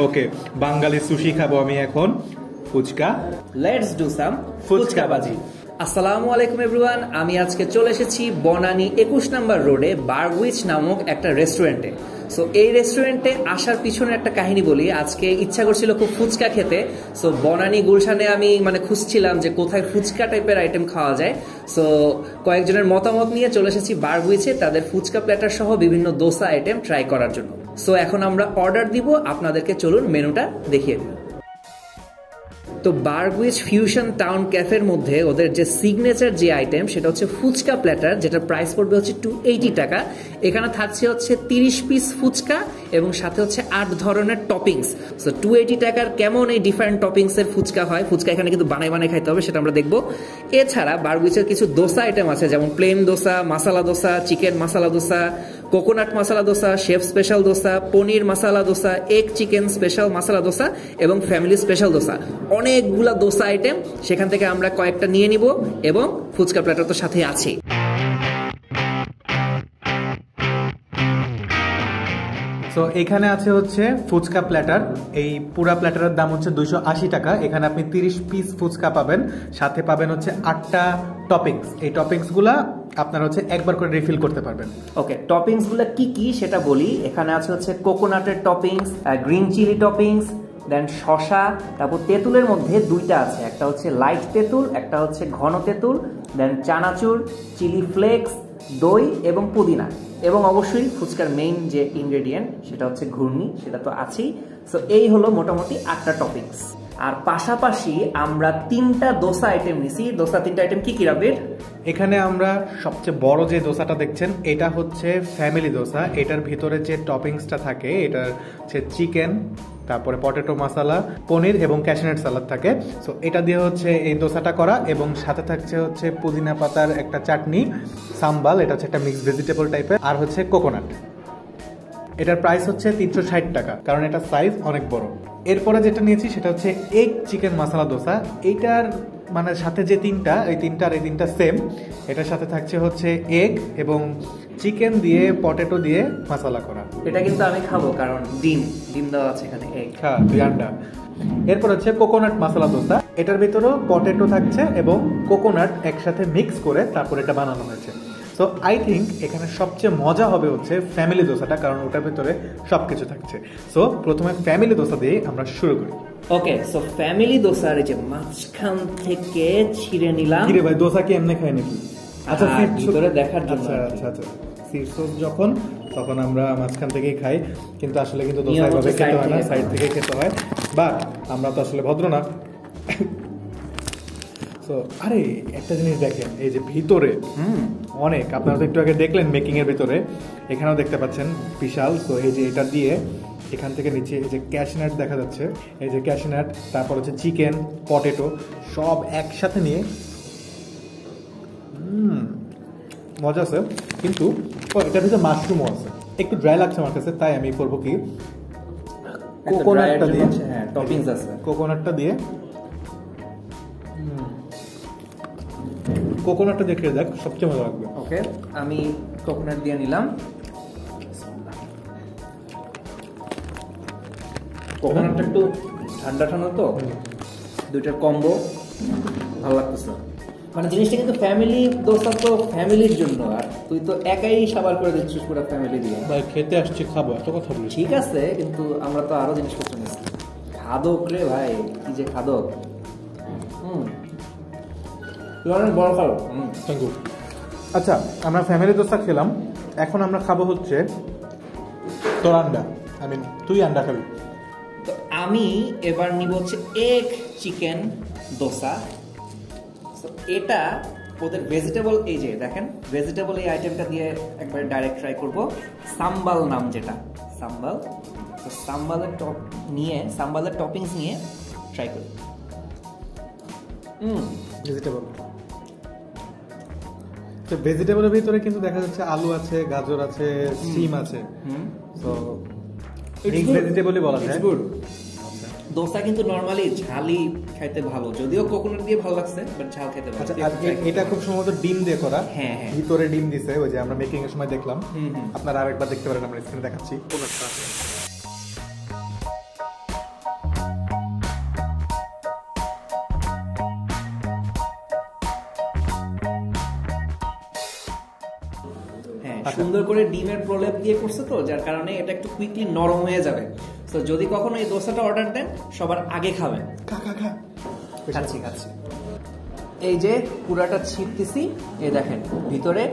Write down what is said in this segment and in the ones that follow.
ওকে, বাঙালি sushi খাবো আমি এখন। ফুচকা, লেটস ডু সাম ফুচকাবাজি। আসসালামু আলাইকুম এভরিওয়ান, আমি আজকে চলে এসেছি বনানী 21 নম্বর রোডে বার্গউইচ নামক একটা রেস্টুরেন্টে। সো এই রেস্টুরেন্টে আসার পিছনে একটা কাহিনী বলি। আজকে ইচ্ছা করছিল খুব ফুচকা খেতে। সো বনানী গুলশানে আমি খুঁজছিলাম যে কোথায় ফুচকা টাইপের আইটেম খাওয়া যায়। সো কয়েকজনের মতামত নিয়ে চলে এসেছি বার্গউইচে তাদের ফুচকা প্ল্যাটার সহ বিভিন্ন দোসা আইটেম ট্রাই করার জন্য। সো এখন আমরা অর্ডার দিব, আপনাদেরকে চলুন মেনুটা দেখিয়ে দিই। তো বার্গউইচ ফিউশন টাউন ক্যাফের মধ্যে ওদের যে সিগনেচার যে আইটেম সেটা হচ্ছে ফুচকা প্ল্যাটার, যেটা প্রাইস পড়বে হচ্ছে 280 টাকা। এখানে থাকছে হচ্ছে 30 পিস ফুচকা এবং সাথে হচ্ছে 8 ধরনের টপিংস। সো 280 টাকার কেমন এই ডিফারেন্ট টপিংস এর ফুচকা হয়, ফুচকা এখানে কিন্তু বানায় বানায় খাইতে হবে, সেটা আমরা দেখবো। এছাড়া বার্গউইচের কিছু দোসা আইটেম আছে, যেমন প্লেন দোসা, মাসালা দোসা, চিকেন মাসালা দোসা, কোকোনাট মাসালা দোসা, শেফ স্পেশাল দোসা, পনির মাসালা দোসা, এগ চিকেন স্পেশাল মাসালা দোসা এবং ফ্যামিলি স্পেশাল দোসা। অনেকগুলা দোসা আইটেম, সেখান থেকে আমরা কয়েকটা নিয়ে নিব এবং ফুচকা প্ল্যাটার তো সাথে আছে। সো এখানে আছে হচ্ছে ফুচকা প্ল্যাটার। এই পুরা প্ল্যাটারের দাম হচ্ছে 280 টাকা। এখানে আপনি 30 পিস ফুচকা পাবেন, সাথে পাবেন হচ্ছে 8টা টপিংস। এই টপিংস গুলা আপনারা হচ্ছে একবার করে রিফিল করতে পারবেন। ওকে, টপিংস গুলা কি কি সেটা বলি। এখানে আছে হচ্ছে কোকোনাটের টপিংস, গ্রিন চিলি টপিংস, দেন শসা, তারপর তেঁতুলের মধ্যে দুইটা আছে, একটা হচ্ছে লাইট তেঁতুল, একটা হচ্ছে ঘন তেঁতুল, দেন চানাচুর, চিলি ফ্লেক্স, দই এবং পুদিনা, এবং অবশ্যই ফুচকার মেইন যে ইনগ্রেডিয়েন্ট সেটা হচ্ছে ঘুর্নি, সেটা তো আছেই। সো এই হলো মোটামুটি 8টা টপিংস। আর পাশাপাশি আমরা 3টা দোসা আইটেম নিছি। দোসা 3টা আইটেম কি কি রাবির? এখানে আমরা সবচেয়ে বড় যে দোসাটা দেখছেন এটা হচ্ছে ফ্যামিলি দোসা। এটার ভিতরে যে টপিংসটা থাকে এটা হচ্ছে চিকেন, তারপরে পটেটো মশলা, পনির এবং ক্যাশনাট সালাদ থাকে। সো এটা দিয়ে হচ্ছে এই দোসাটা করা, এবং সাথে থাকছে হচ্ছে পুদিনা পাতার একটা চাটনি, সাম্বাল, এটা হচ্ছে একটা মিক্সড ভেজিটেবল টাইপের, আর হচ্ছে কোকোনাট। এটার প্রাইস হচ্ছে 360 টাকা, কারণ এটা সাইজ অনেক বড়। এরপরে যেটা নিয়েছি সেটা হচ্ছে এগ চিকেন মশলা দোসা। এইটার সাথে যে তিনটা, এই তিনটা সেম। এটার সাথে থাকছে হচ্ছে এগ এবং চিকেন দিয়ে পটেটো দিয়ে মশলা করা। এটা কিন্তু আমি খাবো, কারণ ডিম দেওয়া আছে এখানে, এগ। হ্যাঁ, 2 আন্ডা। এরপর হচ্ছে কোকোনাট মশলা দোসা। এটার ভিতরেও পটেটো থাকছে এবং কোকোনাট একসাথে মিক্স করে তারপর এটা বানানো হয়েছে। সো আই থিঙ্ক এখানে সবচেয়ে মজা হবে হচ্ছে ফ্যামিলি দোসাটা, কারণ ওটার ভিতরে সবকিছু থাকছে। সো প্রথমে ফ্যামিলি দোসা দিয়ে আমরা শুরু করি। ওকে, সো ফ্যামিলি দোসার এই যে মাঝখান থেকে ছিঁড়ে নিলাম। কি রে ভাই, দোসা কি এমনি খাই নাকি? আচ্ছা, ভিতরে দেখার জন্য। আচ্ছা, সিট সস তখন আমরা মাঝখান থেকেই খাই, কিন্তু আসলে কিন্তু দোসা এভাবে খেতে হয় না, সাইড থেকে খেতে হয়। বাট আমরা তো আসলে ভদ্র না। তো আরে একটা জিনিস দেখেন, এই যে ভিতরে অনেক, আপনারা তো একটু আগে দেখলেন মেকিং এর ভিতরে, এখানেও দেখতে পাচ্ছেন বিশাল। তো এই যে এটা দিয়ে এখান থেকে নিচে এই যে ক্যাশনাট দেখা যাচ্ছে, এই যে ক্যাশনাট, তারপর হচ্ছে চিকেন, পটেটো সব একসাথে নিয়ে মজা আছে। কিন্তু এটার ভিতরে মাশরুমও আছে, একটু ড্রাই লাগছে আমার কাছে, তাই আমি করবো কি কোকোনাটটা দিয়ে, টপিংস আছে, কোকোনাটটা দিয়ে খেয়ে দেখ, সবচেয়ে মজা লাগবে। ওকে, আমি কোকোনাট দিয়ে নিলাম। কোকোনাটটা একটু ঠান্ডা তো, দুইটার কম্বো ভালো লাগতেছে। জিনিসটা কিন্তু ফ্যামিলি দোসা তো ফ্যামিলির জন্য, আর তুই তো একাই সাবার করে দিচ্ছিস পুরো ফ্যামিলি দিয়ে। ভাই খেতে আসছি, খাবো, এত কথা বলি। ঠিক আছে, কিন্তু আমরা তো আরো জিনিসপত্র নিচ্ছি। খাদক রে ভাই, কি যে খাদক। বড় খাও। Thank you. আচ্ছা, আমরা ফ্যামিলি দোসা খেলাম, এখন আমরা খাবো হচ্ছে তোর আন্ডা, তুই আন্ডা খাবি। তো আমি এবার নিব হচ্ছে এগ চিকেন দোসা। এটা ওদের ভেজিটেবল, এই যে দেখেন ভেজিটেবল, এই আইটেমটা দিয়ে একবার ডাইরেক্ট ট্রাই করব। সাম্বাল নাম যেটা, সাম্বাল। তো সাম্বালের টপিংস নিয়ে ট্রাই করি। ভেজিটেবল, তো ভেজিটেবলের ভিতরে কিন্তু দেখা যাচ্ছে আলু আছে, গাজর আছে, সিম আছে। তো ভেজিটেবলই বলা যায়। দোসা কিন্তু নরমালি ঝালই খাইতে ভালো, যদিও কোকোনাট দিয়ে ভালো লাগছে, বাট ঝাল খেতে ভালো। এটা খুব সম্ভবত ডিম দিয়ে করা। হ্যাঁ, ভিতরে ডিম দিছে, ওই যে আমরা মেকিং এর সময় দেখলাম। আপনারা আরেকবার দেখতে পারেন, আমরা স্ক্রিনে দেখাচ্ছি। সুন্দর করে ডিমের প্রলেপ দিয়ে করছে তো, যার কারণে এটা একটু কুইকলি নরম হয়ে যাবে। তো যদি কখনো এই দোসাটা অর্ডার দেন সবার আগে খাবেন। খাচ্ছি। এই যে পুরাটা ছিটতেছি, এই দেখেন ভিতরে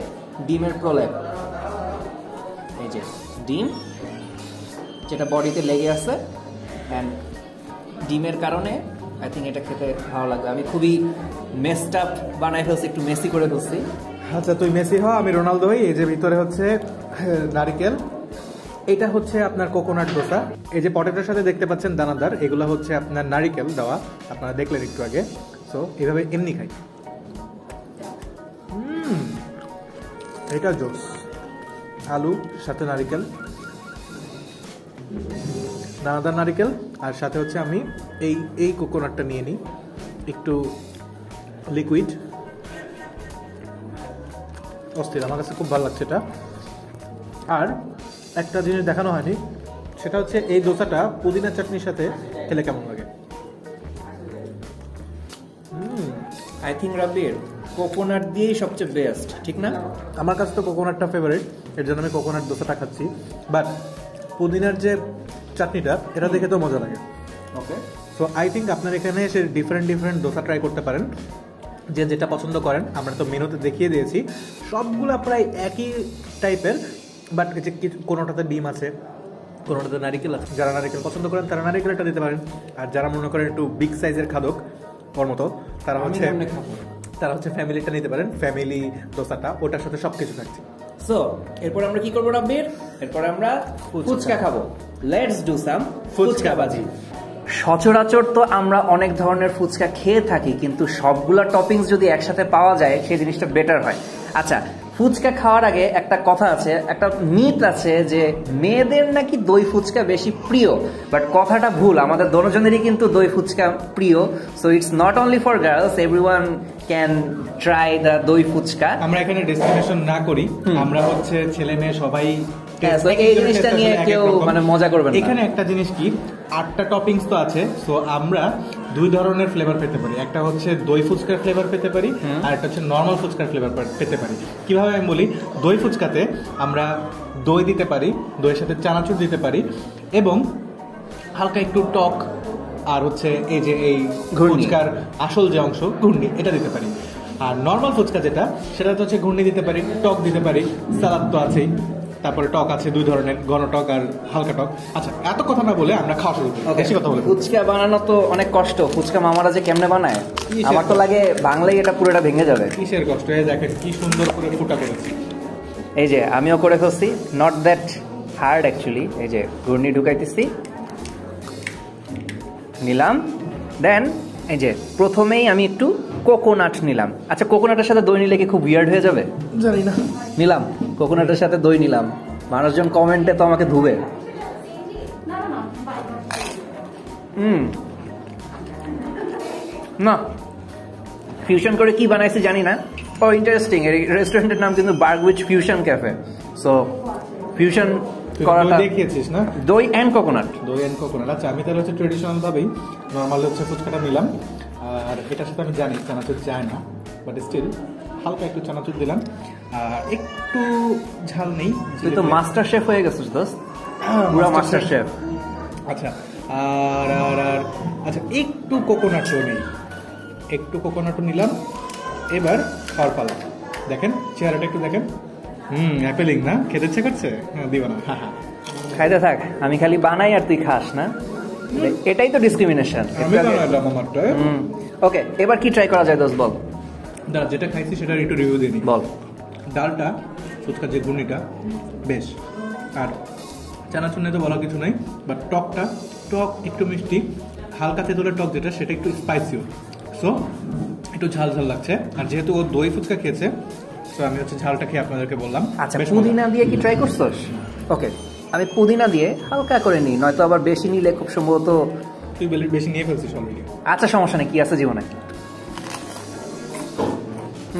ডিমের প্রলেপ, এই যে ডিম যেটা বডিতে লেগে আছে, অ্যান্ড ডিমের কারণে আই থিঙ্ক এটা খেতে ভালো লাগবে। আমি খুবই মেসড আপ বানাই ফেলছি, একটু মেসি করে ফেলছি। আচ্ছা, তুই মেসি হ, আমি রোনালদো হই। এই যে ভিতরে হচ্ছে নারিকেল, এটা হচ্ছে আপনার কোকোনাট দোসা। এই যে পটেটোর সাথে দেখতে পাচ্ছেন দানাদার, এগুলো হচ্ছে আপনার নারিকেল দেওয়া, আপনারা দেখলেন একটু আগে। সো এইভাবে এমনি খাই। এটা জোস, আলু সাথে নারিকেল, দানাদার নারিকেল, আর সাথে হচ্ছে আমি এই কোকোনাটটা নিয়ে নিই, একটু লিকুইড। অস্থির, আমার কাছে খুব ভালো লাগছে এটা। আর একটা জিনিস দেখানো হয়নি, সেটা হচ্ছে এই দোসাটা পুদিনা চাটনির সাথে খেলে কেমন লাগে। আই থিঙ্ক রাব্বির কোকোনাট দিয়েই সবচেয়ে বেস্ট, ঠিক না? আমার কাছে তো কোকোনাটটা ফেভারিট, এর জন্য আমি কোকোনাট দোসাটা খাচ্ছি। বাট পুদিনার যে চাটনিটা, এটা দেখে তো মজা লাগে। ওকে, সো আই থিঙ্ক আপনার এখানে এসে ডিফারেন্ট দোসা ট্রাই করতে পারেন, যে যেটা পছন্দ করেন। আমরা তো মেনুতে দেখিয়ে দিয়েছি, সবগুলো প্রায় একই টাইপের, বাট যে কিছু কোনোটাতে ডিম আছে, কোনোটাতে নারিকেল আছে। যারা নারিকেল পছন্দ করেন তারা নারিকেলটা দিতে পারেন, আর যারা মনে করেন একটু বিগ সাইজের খাদক ওর মতো, তারা হচ্ছে ফ্যামিলিটা নিতে পারেন। ফ্যামিলি দোসাটা, ওটার সাথে সবকিছু থাকছে। সো এরপর আমরা কি করবো রাব্বির? এরপর আমরা ফুচকা খাবো। লেটস ডু সাম ফুচকাবাজি। সচরাচর তো আমরা অনেক ধরনের ফুচকা খেয়ে থাকি, কিন্তু সবগুলা টপিংস যদি একসাথে পাওয়া যায় সেই জিনিসটা বেটার হয়। আচ্ছা, ফুচকা খাওয়ার আগে একটা কথা আছে, একটা মিথ আছে যে মেয়েদের নাকি দই ফুচকা বেশি প্রিয়, বাট কথাটা ভুল। আমাদের দোনোজনেরই কিন্তু দই ফুচকা প্রিয়। So it's not only for girls, everyone can try the দই ফুচকা। আমরা এখানে ডিসক্রিমিনেশন না করি, আমরা হচ্ছে ছেলে মেয়ে সবাই এই জিনিসটা নিয়ে কেউ মানে মজা করবেন না। এখানে একটা জিনিস কি, 8টা টপিংস তো আছে। সো আমরা 2 ধরনের ফ্লেভার পেতে পারি, একটা হচ্ছে দই ফুচকার ফ্লেভার পেতে পারি, আর একটা হচ্ছে নর্মাল ফুচকার ফ্লেভার পেতে পারি। কিভাবে আমি বলি, দই ফুচকাতে আমরা দই দিতে পারি, দইয়ের সাথে চানাচুর দিতে পারি, এবং হালকা একটু টক, আর হচ্ছে এই যে এই ফুচকার আসল যে অংশ ঘূর্ণি, এটা দিতে পারি। আর নর্মাল ফুচকা যেটা, সেটাতে হচ্ছে ঘূর্ণি দিতে পারি, টক দিতে পারি, সালাদ তো আছেই, তারপরে টক আছে 2 ধরনের, ঘন টক আর হালকা টক। আচ্ছা, এত কথা না বলে আমরা খাওয়া শুরু করি। বেশি কথা বলে, ফুচকা বানানো তো অনেক কষ্ট। ফুচকা মামারা যে কেমনে বানায়, আমার তো লাগে বাংলায় এটা পুরোটা ভেঙে যাবে। কিসের কষ্ট? এই দেখেন কি সুন্দর করে ফুটা করেছি। এই যে আমিও করে ফেলছি, নট দ্যাট হার্ড অ্যাকচুয়ালি। এই যে ঘূর্ণি ঢুকাইতেছি, নিলাম। দেন এই যে প্রথমেই আমি একটু কোকোনাট নিলাম। আচ্ছা, কোকোনাটের সাথে দই নিলে কি খুব উইয়ার্ড হয়ে যাবে? জানি না। নিলাম, কোকোনাটের সাথে দই নিলাম। মানুষজন কমেন্টে তো আমাকে ধুবে। না, ফিউশন করে কি বানাইছে জানি না। ও ইন্টারেস্টিং, এই রেস্টুরেন্টের নাম কিন্তু বার্গউইচ ফিউশন ক্যাফে। সো ফিউশন করাটা দেখিয়েছিস না, দই এন্ড কোকোনাট। আচ্ছা, আমি তাহলে হচ্ছে ট্রেডিশনাল ভাবেই নর্মাল হচ্ছে ফুচকাটা নিলাম, আর এটার সাথে আমি জানি চানাচুর যায় না, বাট স্টিল হালকা একটু চানাচুর দিলাম, আর একটু ঝাল নেই। তুই তো মাস্টার শেফ হয়ে গেছিস দোস্ত, পুরো মাস্টার শেফ। আচ্ছা, আর আর আর আচ্ছা, একটু কোকোনাটও নেই, একটু কোকোনাটও নিলাম। এবার খাওয়ার পালা। দেখেন চেহারাটা একটু দেখেন, অ্যাপেলিং না? খেতে ইচ্ছে করছে? দিবা না? খাইতে থাক, আমি খালি বানাই আর তুই খাস না, এটাই তো ডিসক্রিমিনেশন। ওকে, এবার কি ট্রাই করা যায় দোস্ত বল। যেটা খাইছি সেটা একটু রিভিউ দিয়ে নি। বল। ডালটা, ফুচকার যে ঘুর্ণিটা বেশ, আর চানাচুর নিয়ে তো বলার কিছু নাই, বাট টকটা, টক একটু মিষ্টি, হালকা তেঁতুলের টক যেটা, সেটা একটু স্পাইসিও, সো একটু ঝাল ঝাল লাগছে। আর যেহেতু ও দই ফুচকা খেয়েছে, তো আমি হচ্ছে ঝালটা খেয়ে আপনাদেরকে বললাম। আচ্ছা, পুদিনা দিয়ে কি ট্রাই করছস? ওকে, আমি পুদিনা দিয়ে হালকা করে নিই, নয়তো আবার বেশি নিলে খুব সম্ভবত। তুই বেশি নিয়ে ফেলছিস অলরেডি। আচ্ছা, সমস্যা নেই, কি আছে জীবনে।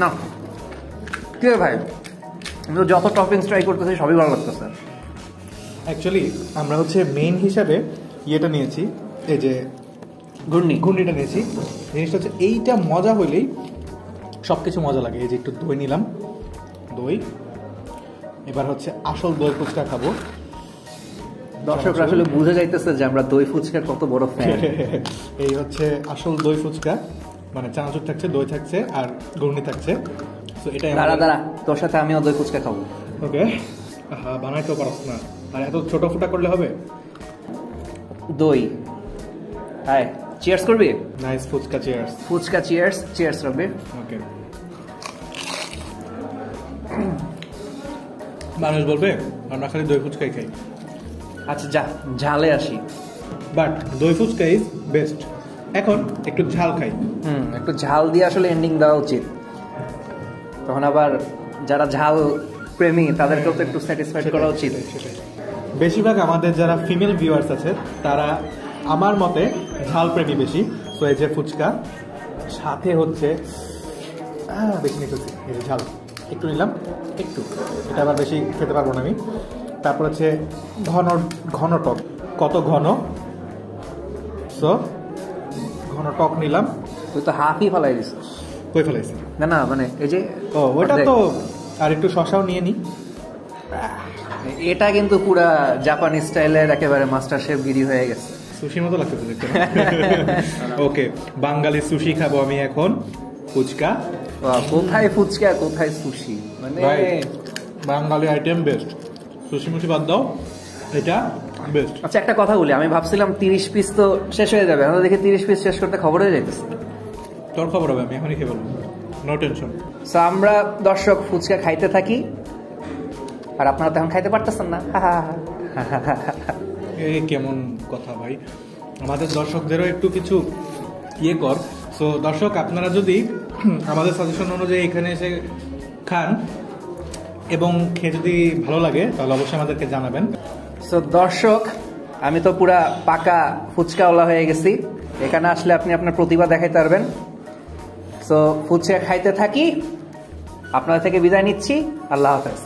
না কি ভাই, যত টপিংস ট্রাই করতেছি সবই ভালো লাগতেছে। অ্যাকচুয়ালি আমরা হচ্ছে মেইন হিসাবে ইয়েটা নিয়েছি, এই যে ঘূর্ণিটা নিয়েছি। জিনিসটা হচ্ছে এইটা মজা হইলেই সব কিছু মজা লাগে। এই যে একটু দই নিলাম, দই এবার হচ্ছে আসল দই ফুচকা খাবো। দর্শকরা আসলে বুঝে যাইতেছে যে আমরা দই ফুচকার কত বড় ফ্যান। এই হচ্ছে আসল দই ফুচকা, মানে চানাচুর থাকছে, দই থাকছে আর ঘুগনি থাকছে। তো এটাই দাঁড়া তোর সাথে আমিও দই ফুচকা খাবো। ওকে, বানাইতেও পারছ না, আর এত ছোট ফুটা করলে হবে? দই, হাই, চিয়ার্স করবি? Nice, fuchka cheers. Fuchka cheers, cheers রবির। ওকে, মানুষ বলবে আমরা খালি দই ফুচকাই খাই। আচ্ছা যা, ঝালে আসি। বাট দই ফুচকা ইজ বেস্ট। এখন একটু ঝাল খাই। একটু ঝাল দিয়ে আসলে এন্ডিং দেওয়া উচিত, তখন আবার যারা ঝাল প্রেমী তাদেরকেও তো একটু স্যাটিসফাইড করা উচিত। বেশিরভাগ আমাদের যারা ফিমেল ভিউয়ার্স আছে তারা আমার মতে ঝাল প্রেমী বেশি। তো এই যে ফুচকা, সাথে হচ্ছে বেশি নিতেছি এই যে ঝাল, একটু নিলাম, একটু, এটা আবার বেশি খেতে পারবো না আমি। তারপর হচ্ছে ঘন ঘন টক, কত ঘন, সো ঘন টক নিলাম। তুই তো হাফই ফেলাই দিস। কই ফেলাইছি? না না, মানে এই যে ওইটা তো, আর একটু শশাও নিয়ে নি। এটা কিন্তু পুরা জাপানি স্টাইলের একেবারে মাস্টার শেফ গিরি হয়ে গেছে। সুশির মতো লাগতেছে দেখতে। ওকে, বাঙালি সুশি খাবো আমি এখন। ফুচকা, কোথায় ফুচকা কোথায় সুশি, মানে বাঙালি আইটেম বেস্ট। সুশি মুশি বাদ দাও, এটা বেস্ট। আচ্ছা একটা কথা বলি, আমি ভাবছিলাম 30 পিস তো শেষ হয়ে যাবে, আমরা দেখি 30 পিস শেষ করতে খবর হয়ে যাইতেছে। তোর খবর হবে, আমি এখনই খেয়ে বলবো, নো টেনশন। সো আমরা দর্শক ফুচকা খাইতে থাকি, আর আপনারা তখন খাইতে পারতেছেন না। এই কেমন কথা ভাই, আমাদের দর্শকদেরও একটু কিছু ইয়ে কর। সো দর্শক, আপনারা যদি আমাদের সাজেশন অনুযায়ী এখানে এসে খান এবং খেয়ে যদি ভালো লাগে তাহলে অবশ্যই আমাদেরকে জানাবেন। সো দর্শক, আমি তো পুরা পাকা ফুচকাওয়ালা হয়ে গেছি, এখানে আসলে আপনি আপনার প্রতিভা দেখাইতে পারবেন। সো ফুচকা খাইতে থাকি, আপনাদের থেকে বিদায় নিচ্ছি, আল্লাহ হাফেজ।